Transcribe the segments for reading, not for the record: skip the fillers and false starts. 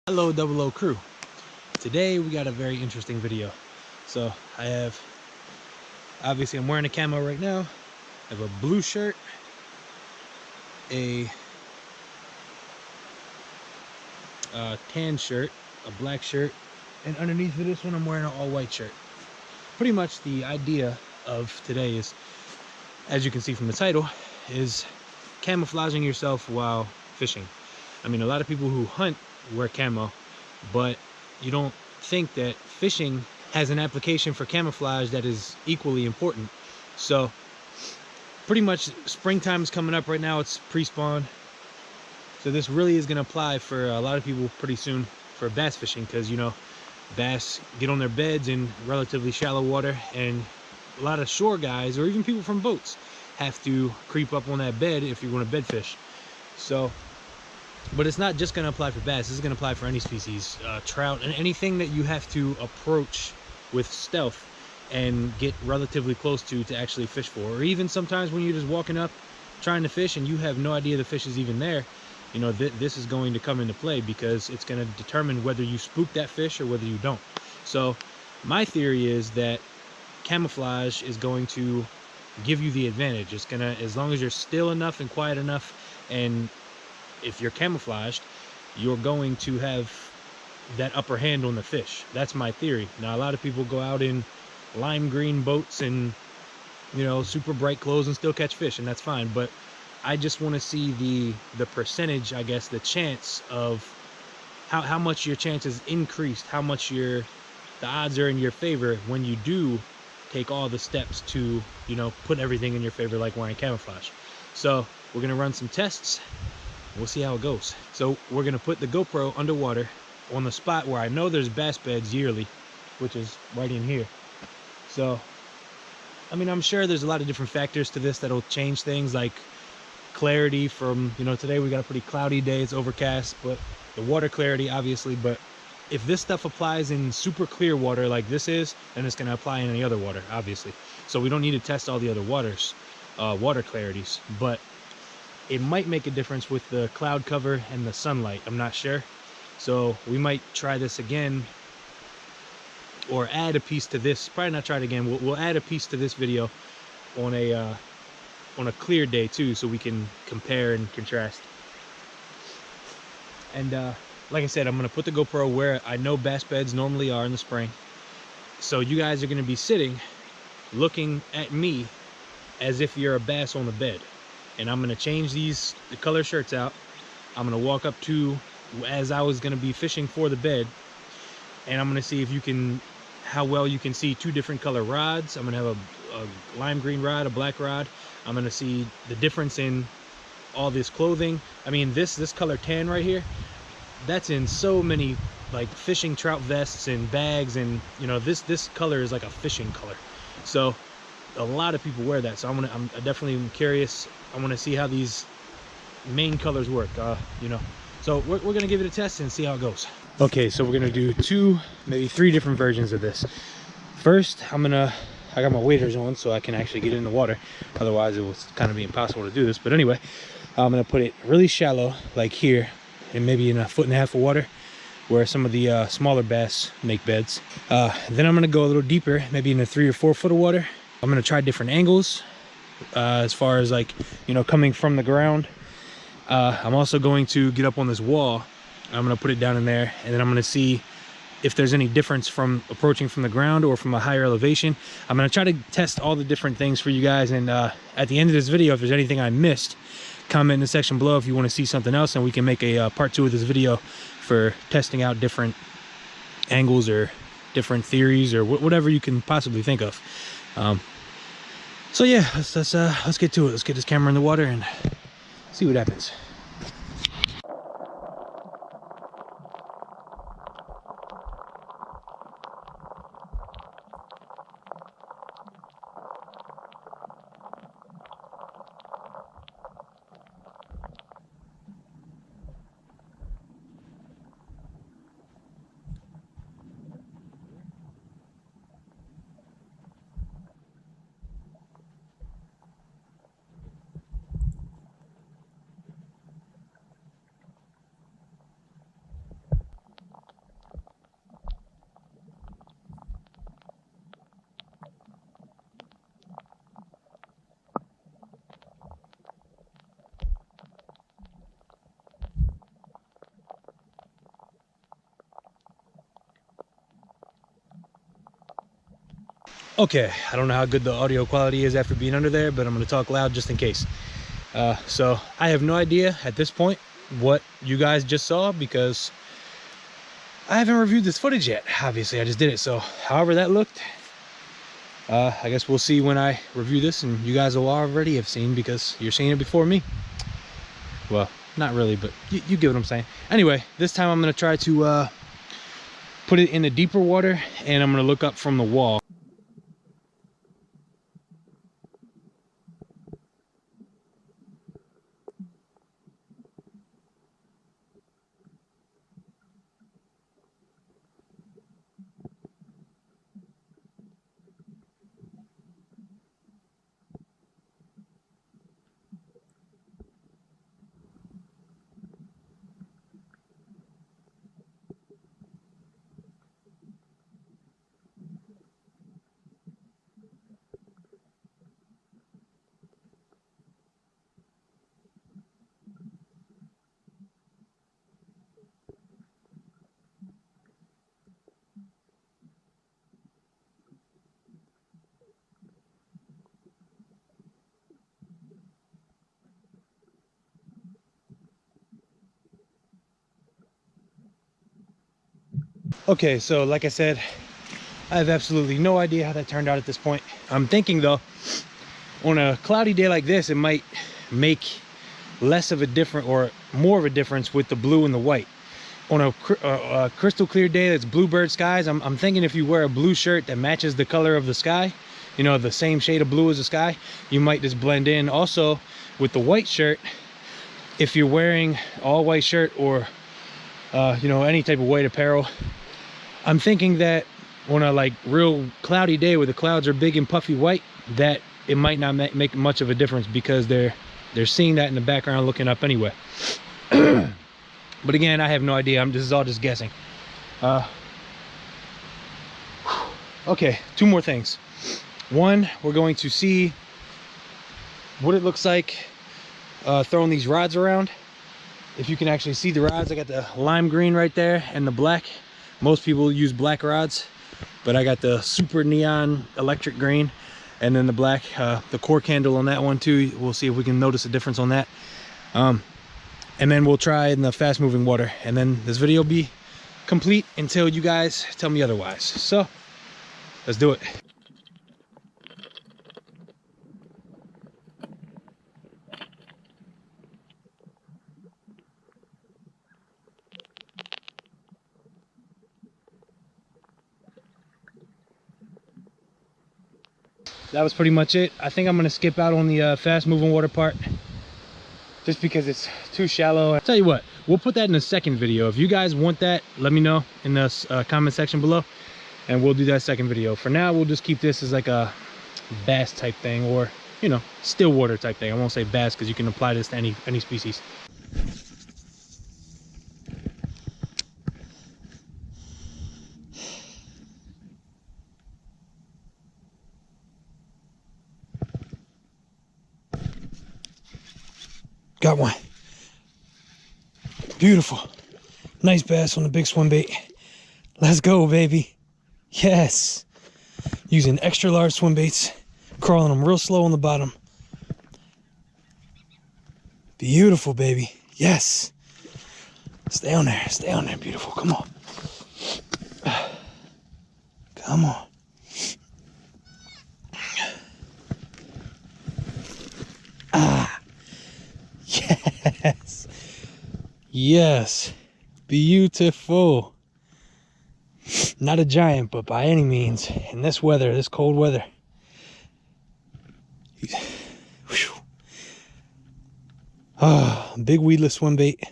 Hello Double O crew. Today we got a very interesting video. So obviously I'm wearing a camo right now. I have a blue shirt, a tan shirt, a black shirt, and underneath of this one I'm wearing an all white shirt. Pretty much the idea of today is, as you can see from the title, is camouflaging yourself while fishing. I mean, a lot of people who hunt wear camo, but you don't think that fishing has an application for camouflage that is equally important. So pretty much springtime is coming up right now. It's pre-spawn, so this really is going to apply for a lot of people pretty soon for bass fishing, because you know, bass get on their beds in relatively shallow water, and a lot of shore guys or even people from boats have to creep up on that bed if you're going to bed fish. So, but it's not just going to apply for bass. This is going to apply for any species, trout, and anything that you have to approach with stealth and get relatively close to actually fish for. Or even sometimes when you're just walking up trying to fish and you have no idea the fish is even there, you know, this is going to come into play, because it's going to determine whether you spook that fish or whether you don't. So my theory is that camouflage is going to give you the advantage. It's gonna, as long as you're still enough and quiet enough, and if you're camouflaged, you're going to have that upper hand on the fish. That's my theory. Now, a lot of people go out in lime green boats and, you know, super bright clothes and still catch fish, and that's fine. But I just want to see the percentage, I guess, the chance of how much your chances increased, how much the odds are in your favor when you do take all the steps to, you know, put everything in your favor, like wearing camouflage. So we're gonna run some tests. We'll see how it goes. So we're gonna put the GoPro underwater on the spot where I know there's bass beds yearly, which is right in here. So, I mean, I'm sure there's a lot of different factors to this that'll change things, like clarity from, you know, today we got a pretty cloudy day, it's overcast, but the water clarity, obviously. But if this stuff applies in super clear water like this is, then it's gonna apply in any other water, obviously. So we don't need to test all the other water clarities, but it might make a difference with the cloud cover and the sunlight. I'm not sure. So we might try this again, or add a piece to this. Probably not try it again. We'll add a piece to this video on a clear day too, so we can compare and contrast. And like I said, I'm gonna put the GoPro where I know bass beds normally are in the spring. So you guys are gonna be sitting looking at me as if you're a bass on the bed. And I'm gonna change the color shirts out. I'm gonna walk up to, as I was gonna be fishing for the bed, and I'm gonna see if you can, how well you can see two different color rods. I'm gonna have a lime green rod, a black rod. I'm gonna see the difference in all this clothing. I mean, this color tan right here, that's in so many like fishing trout vests and bags, and you know, this color is like a fishing color. So a lot of people wear that. So I'm definitely curious. I want to see how these main colors work, you know. So we're gonna give it a test and see how it goes. Okay, so we're gonna do two, maybe three different versions of this. First, I got my waders on so I can actually get in the water. Otherwise it was kind of be impossible to do this. But anyway, I'm gonna put it really shallow, like here, and maybe in 1.5 foot of water, where some of the smaller bass make beds. Then I'm gonna go a little deeper, maybe in 3 or 4 foot of water. I'm gonna try different angles, as far as, like, you know, coming from the ground. I'm also going to get up on this wall. I'm gonna put it down in there, and then I'm gonna see if there's any difference from approaching from the ground or from a higher elevation. I'm gonna try to test all the different things for you guys, and at the end of this video, if there's anything I missed, comment in the section below if you want to see something else, and we can make a part 2 of this video for testing out different angles or different theories or whatever you can possibly think of. So yeah, let's get to it. Let's get this camera in the water and see what happens. Okay, I don't know how good the audio quality is after being under there, but I'm going to talk loud just in case. So I have no idea at this point what you guys just saw, because I haven't reviewed this footage yet. Obviously, I just did it. So however that looked, I guess we'll see when I review this, and you guys will already have seen, because you're seeing it before me. Well, not really, but you get what I'm saying. Anyway, this time I'm going to try to put it in the deeper water, and I'm going to look up from the wall. Okay, so like I said, I have absolutely no idea how that turned out at this point. I'm thinking though, on a cloudy day like this, it might make less of a difference, or more of a difference, with the blue and the white. On a crystal clear day that's bluebird skies, I'm thinking if you wear a blue shirt that matches the color of the sky, you know, the same shade of blue as the sky, you might just blend in. Also, with the white shirt, if you're wearing all white shirt, or you know, any type of white apparel, I'm thinking that on a like real cloudy day where the clouds are big and puffy white, that it might not make much of a difference, because they're seeing that in the background looking up anyway. But again, I have no idea. This is all just guessing. Okay, two more things. One, we're going to see what it looks like throwing these rods around. If you can actually see the rods, I got the lime green right there and the black. Most people use black rods, but I got the super neon electric green, and then the black, the core candle on that one too. We'll see if we can notice a difference on that. And then we'll try in the fast moving water, and then this video will be complete until you guys tell me otherwise. So let's do it. That was pretty much it. I think I'm gonna skip out on the fast moving water part, just because it's too shallow. I'll tell you what, we'll put that in the second video. If you guys want that, let me know in the comment section below, and we'll do that second video. For now, we'll just keep this as like a bass type thing, or, you know, still water type thing. I won't say bass, because you can apply this to any species. Got one. Beautiful. Nice bass on the big swim bait. Let's go, baby. Yes. Using extra large swim baits, crawling them real slow on the bottom. Beautiful, baby. Yes. Stay on there. Stay on there, beautiful. Come on. Come on. Ah. Yes. Yes. Beautiful. Not a giant, but by any means, in this weather, this cold weather. Ah, big weedless swim bait.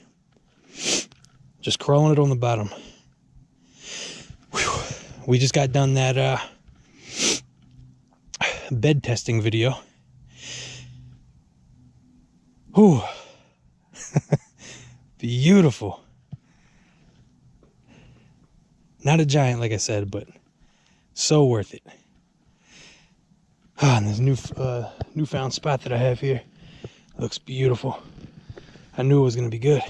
Just crawling it on the bottom. Whew. We just got done that bed testing video. Whew. Beautiful. Not a giant, like I said, but so worth it. Ah, and this newfound spot that I have here looks beautiful. I knew it was going to be good.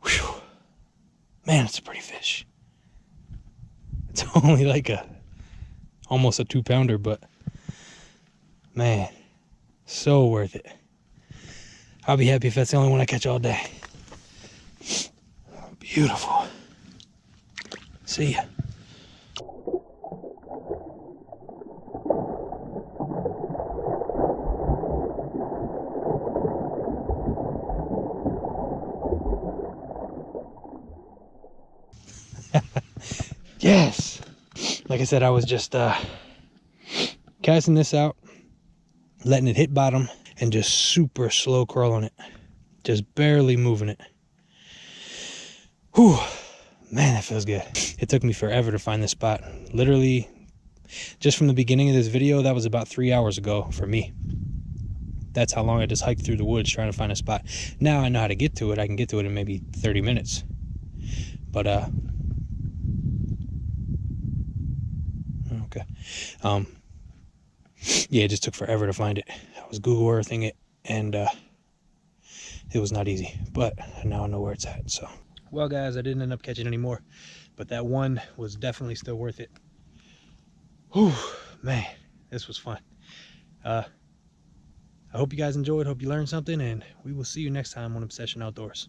Whew. Man, it's a pretty fish. It's only like a almost a 2-pounder, but man, so worth it. I'll be happy if that's the only one I catch all day. Beautiful. See ya. Yes. Like I said, I was just casting this out, letting it hit bottom, and just super slow crawling it. Just barely moving it. Whew. Man, that feels good. It took me forever to find this spot. Literally, just from the beginning of this video, that was about 3 hours ago for me. That's how long I just hiked through the woods trying to find a spot. Now I know how to get to it. I can get to it in maybe 30 minutes. But, okay. Yeah, it just took forever to find it. I was Google Earthing it, and it was not easy. But now I know where it's at, so. Well, guys, I didn't end up catching any more, but that one was definitely still worth it. Whew, man, this was fun. I hope you guys enjoyed, hope you learned something, and we will see you next time on Obsession Outdoors.